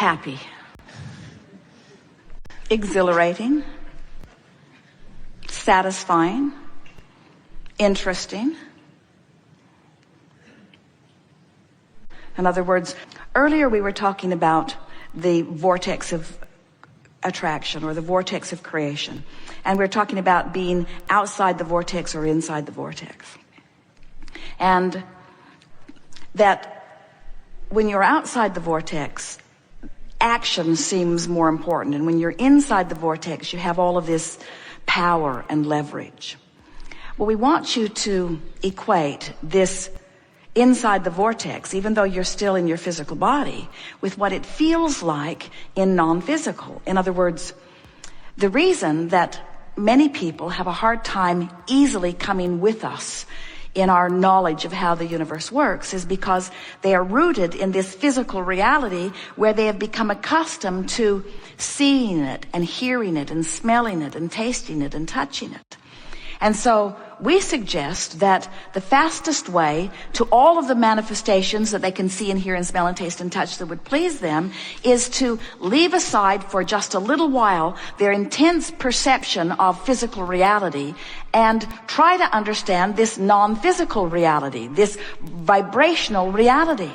happy, exhilarating, satisfying, interesting. In other words, earlier we were talking about the vortex of attraction or the vortex of creation. And we're talking about being outside the vortex or inside the vortex. And that when you're outside the vortex, action seems more important. And when you're inside the vortex, you have all of this power and leverage. Well, we want you to equate this inside the vortex, even though you're still in your physical body, with what it feels like in non-physical. In other words, the reason that many people have a hard time easily coming with us in our knowledge of how the universe works is because they are rooted in this physical reality where they have become accustomed to seeing it and hearing it and smelling it and tasting it and touching it. And so we suggest that the fastest way to all of the manifestations that they can see and hear and smell and taste and touch that would please them is to leave aside for just a little while their intense perception of physical reality and try to understand this non-physical reality, this vibrational reality.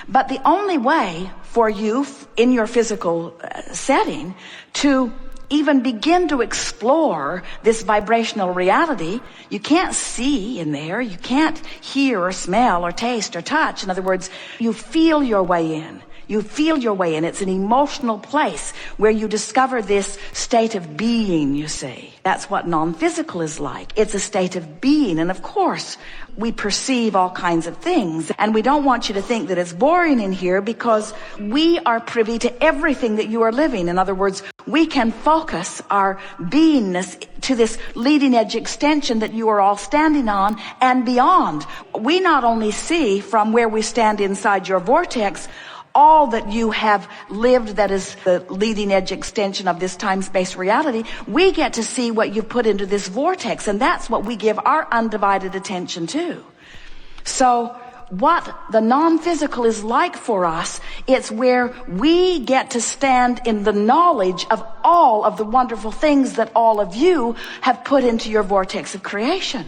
But the only way for you in your physical setting to even begin to explore this vibrational reality, you can't see in there, you can't hear or smell or taste or touch. In other words, you feel your way in. You feel your way in. It's an emotional place where you discover this state of being, you see. That's what non-physical is like. It's a state of being. And of course, we perceive all kinds of things. And we don't want you to think that it's boring in here because we are privy to everything that you are living. In other words, we can focus our beingness to this leading edge extension that you are all standing on and beyond. We not only see from where we stand inside your vortex all that you have lived that is the leading edge extension of this time-space reality, we get to see what you've put into this vortex, and that's what we give our undivided attention to. So what the non-physical is like for us, it's where we get to stand in the knowledge of all of the wonderful things that all of you have put into your vortex of creation.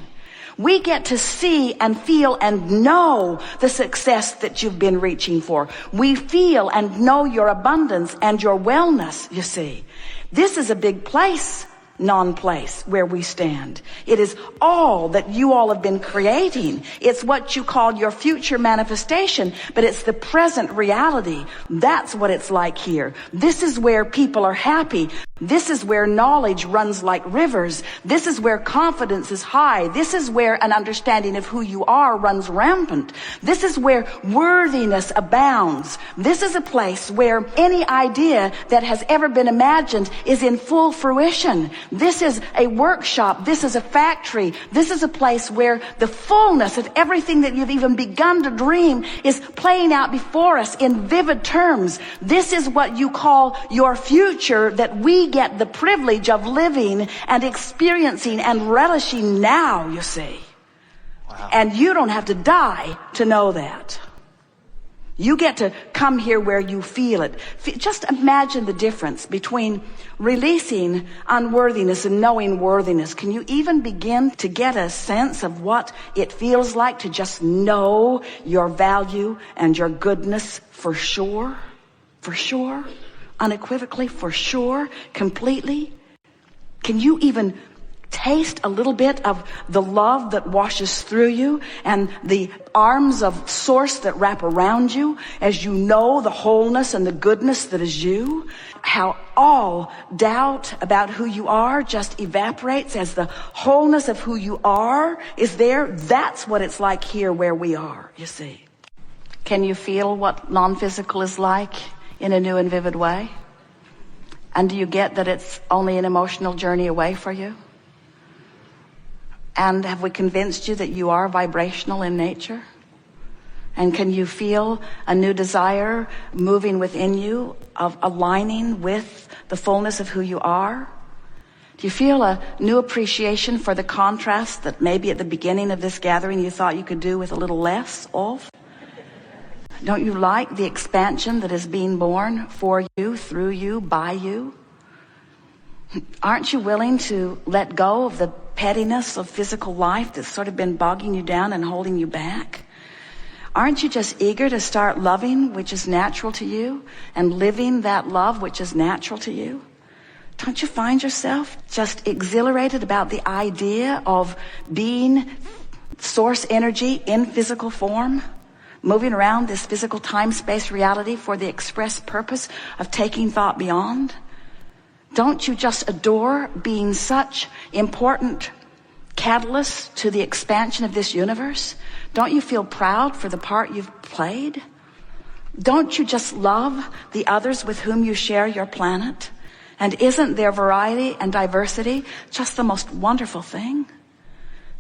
We get to see and feel and know the success that you've been reaching for. We feel and know your abundance and your wellness, you see. This is a big place, non-place, where we stand. It is all that you all have been creating. It's what you call your future manifestation, but it's the present reality. That's what it's like here. This is where people are happy. This is where knowledge runs like rivers. This is where confidence is high. This is where an understanding of who you are runs rampant. This is where worthiness abounds. This is a place where any idea that has ever been imagined is in full fruition. This is a workshop. This is a factory. This is a place where the fullness of everything that you've even begun to dream is playing out before us in vivid terms. This is what you call your future that we get the privilege of living and experiencing and relishing now, you see. Wow. And you don't have to die to know that. You get to come here where you feel it. Just imagine the difference between releasing unworthiness and knowing worthiness. Can you even begin to get a sense of what it feels like to just know your value and your goodness for sure? For sure? Unequivocally, for sure? Completely? Can you even taste a little bit of the love that washes through you and the arms of source that wrap around you as you know the wholeness and the goodness that is you? How all doubt about who you are just evaporates as the wholeness of who you are is there. That's what it's like here where we are, you see. Can you feel what non-physical is like in a new and vivid way? And do you get that it's only an emotional journey away for you? And have we convinced you that you are vibrational in nature? And can you feel a new desire moving within you of aligning with the fullness of who you are? Do you feel a new appreciation for the contrast that maybe at the beginning of this gathering you thought you could do with a little less of? Don't you like the expansion that is being born for you, through you, by you? Aren't you willing to let go of the pettiness of physical life that's sort of been bogging you down and holding you back? Aren't you just eager to start loving, which is natural to you, and living that love, which is natural to you? Don't you find yourself just exhilarated about the idea of being source energy in physical form, moving around this physical time-space reality for the express purpose of taking thought beyond? Don't you just adore being such important catalysts to the expansion of this universe? Don't you feel proud for the part you've played? Don't you just love the others with whom you share your planet? And isn't their variety and diversity just the most wonderful thing?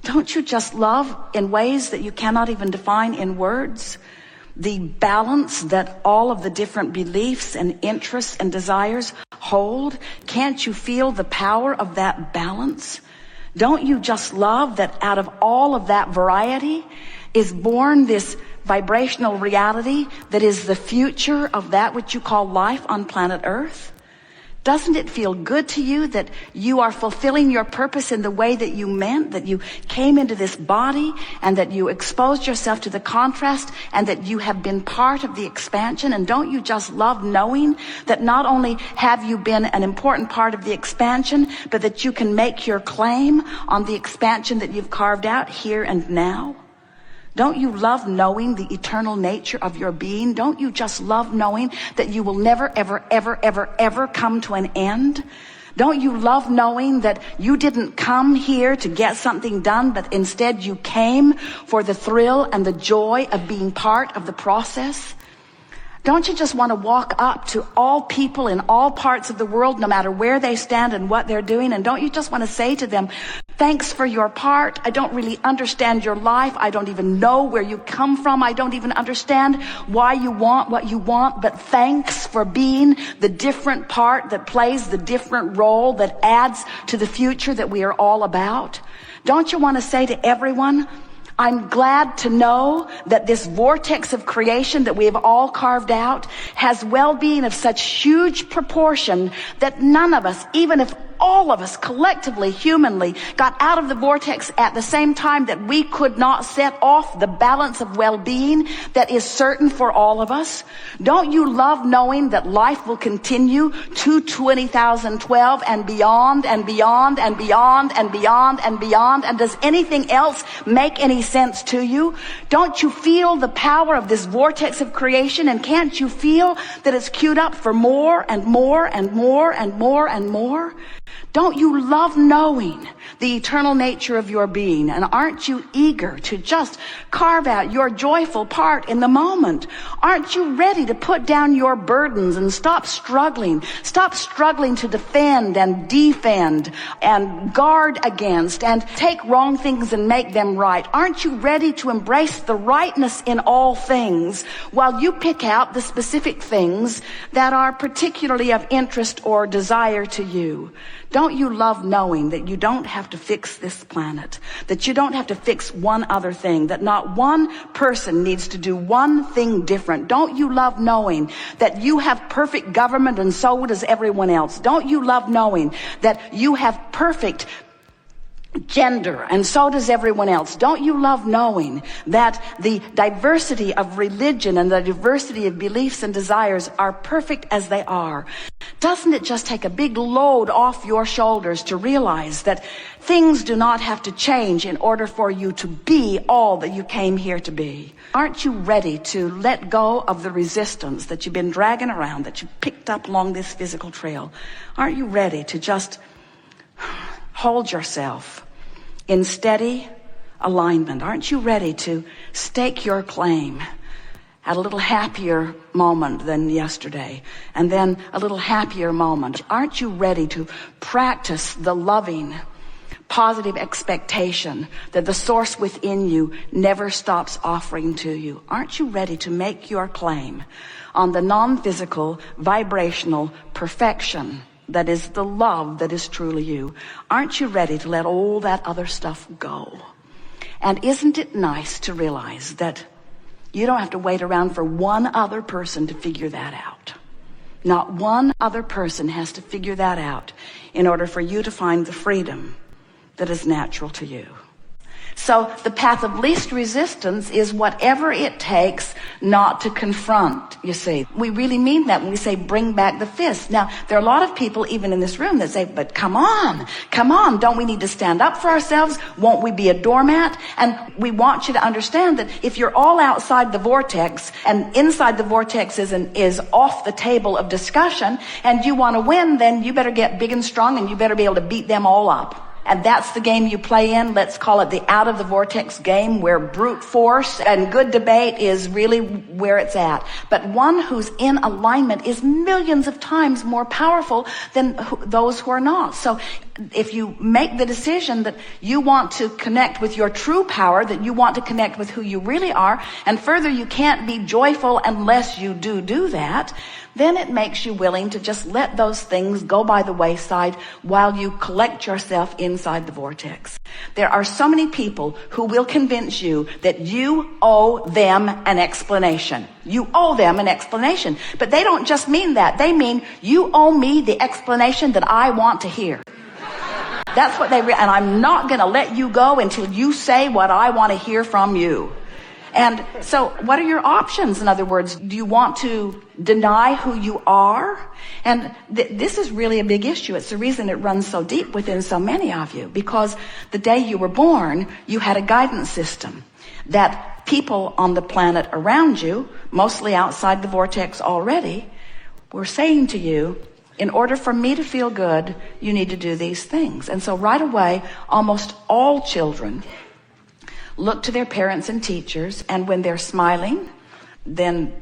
Don't you just love in ways that you cannot even define in words the balance that all of the different beliefs and interests and desires hold? Can't you feel the power of that balance? Don't you just love that out of all of that variety is born this vibrational reality that is the future of that which you call life on planet Earth? Doesn't it feel good to you that you are fulfilling your purpose in the way that you meant, that you came into this body and that you exposed yourself to the contrast and that you have been part of the expansion? And don't you just love knowing that not only have you been an important part of the expansion, but that you can make your claim on the expansion that you've carved out here and now? Don't you love knowing the eternal nature of your being? Don't you just love knowing that you will never, ever, ever, ever, ever come to an end? Don't you love knowing that you didn't come here to get something done, but instead you came for the thrill and the joy of being part of the process? Don't you just want to walk up to all people in all parts of the world, no matter where they stand and what they're doing? And don't you just want to say to them, thanks for your part. I don't really understand your life. I don't even know where you come from. I don't even understand why you want what you want. But thanks for being the different part that plays the different role that adds to the future that we are all about. Don't you want to say to everyone, I'm glad to know that this vortex of creation that we have all carved out has well-being of such huge proportion that none of us, even if all of us collectively, humanly, got out of the vortex at the same time, that we could not set off the balance of well-being that is certain for all of us? Don't you love knowing that life will continue to 20,012 and beyond and beyond and beyond and beyond and beyond? And does anything else make any sense to you? Don't you feel the power of this vortex of creation? And can't you feel that it's queued up for more and more and more and more and more? Don't you love knowing the eternal nature of your being? And aren't you eager to just carve out your joyful part in the moment? Aren't you ready to put down your burdens and stop struggling to defend and defend and guard against and take wrong things and make them right? Aren't you ready to embrace the rightness in all things while you pick out the specific things that are particularly of interest or desire to you? Don't you love knowing that you don't have to fix this planet, that you don't have to fix one other thing, that not one person needs to do one thing different? Don't you love knowing that you have perfect government and so does everyone else? Don't you love knowing that you have perfect gender and so does everyone else? Don't you love knowing that the diversity of religion and the diversity of beliefs and desires are perfect as they are? Doesn't it just take a big load off your shoulders to realize that things do not have to change in order for you to be all that you came here to be? Aren't you ready to let go of the resistance that you've been dragging around, that you picked up along this physical trail? Aren't you ready to just hold yourself in steady alignment? Aren't you ready to stake your claim at a little happier moment than yesterday, and then a little happier moment? Aren't you ready to practice the loving, positive expectation that the source within you never stops offering to you? Aren't you ready to make your claim on the non-physical, vibrational perfection that is the love that is truly you? Aren't you ready to let all that other stuff go? And isn't it nice to realize that You don't have to wait around for one other person to figure that out. Not one other person has to figure that out in order for you to find the freedom that is natural to you. So the path of least resistance is whatever it takes not to confront, you see. We really mean that when we say bring back the fist. Now, there are a lot of people even in this room that say, but come on, don't we need to stand up for ourselves? Won't we be a doormat? And we want you to understand that if you're all outside the vortex and inside the vortex is off the table of discussion and you want to win, then you better get big and strong and you better be able to beat them all up. And that's the game you play in. Let's call it the out of the vortex game, where brute force and good debate is really where it's at. But one who's in alignment is millions of times more powerful than those who are not. So if you make the decision that you want to connect with your true power, that you want to connect with who you really are, and further, you can't be joyful unless you do that, then it makes you willing to just let those things go by the wayside while you collect yourself inside the vortex. There are so many people who will convince you that you owe them an explanation. You owe them an explanation. But they don't just mean that. They mean you owe me the explanation that I want to hear. That's what and I'm not going to let you go until you say what I want to hear from you. And so what are your options? In other words, do you want to deny who you are? And this is really a big issue. It's the reason it runs so deep within so many of you, because the day you were born, you had a guidance system that people on the planet around you, mostly outside the vortex already, were saying to you, in order for me to feel good, you need to do these things. And so right away, almost all children look to their parents and teachers, and when they're smiling, then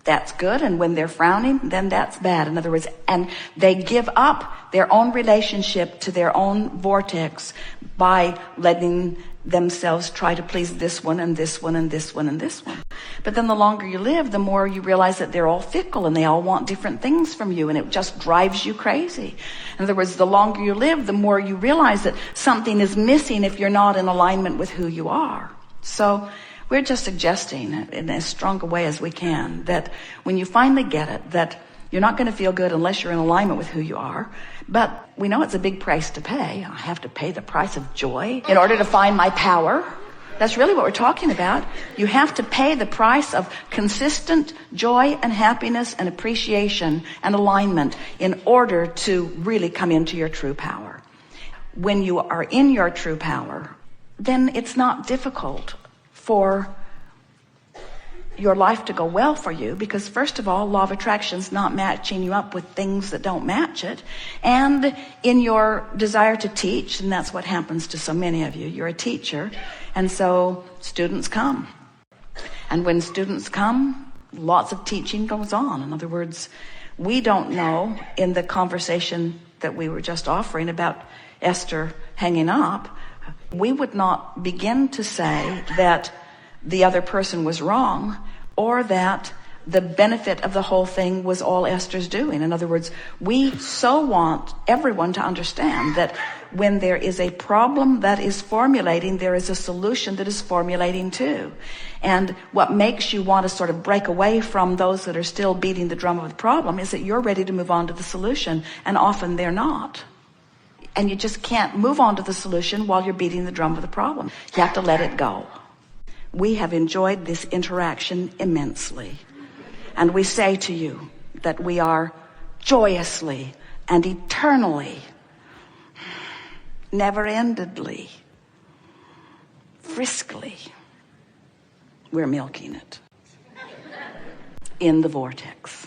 that's good, and when they're frowning, then that's bad. In other words, and they give up their own relationship to their own vortex by letting themselves try to please this one and this one and this one and this one. But then the longer you live, the more you realize that they're all fickle and they all want different things from you, and it just drives you crazy. In other words, the longer you live, the more you realize that something is missing if you're not in alignment with who you are. So we're just suggesting in as strong a way as we can that when you finally get it, that you're not going to feel good unless you're in alignment with who you are. But we know it's a big price to pay. I have to pay the price of joy in order to find my power. That's really what we're talking about. You have to pay the price of consistent joy and happiness and appreciation and alignment in order to really come into your true power. When you are in your true power, then it's not difficult for your life to go well for you, because first of all, law of attraction's not matching you up with things that don't match it. And in your desire to teach, and that's what happens to so many of you, you're a teacher, and so students come. And when students come, lots of teaching goes on. In other words, we don't know, in the conversation that we were just offering about Esther hanging up, we would not begin to say that the other person was wrong, or that the benefit of the whole thing was all Esther's doing. In other words, we so want everyone to understand that when there is a problem that is formulating, there is a solution that is formulating too. And what makes you want to sort of break away from those that are still beating the drum of the problem is that you're ready to move on to the solution, and often they're not. And you just can't move on to the solution while you're beating the drum of the problem. You have to let it go. We have enjoyed this interaction immensely. And we say to you that we are joyously and eternally, never-endedly, friskly, we're milking it in the vortex.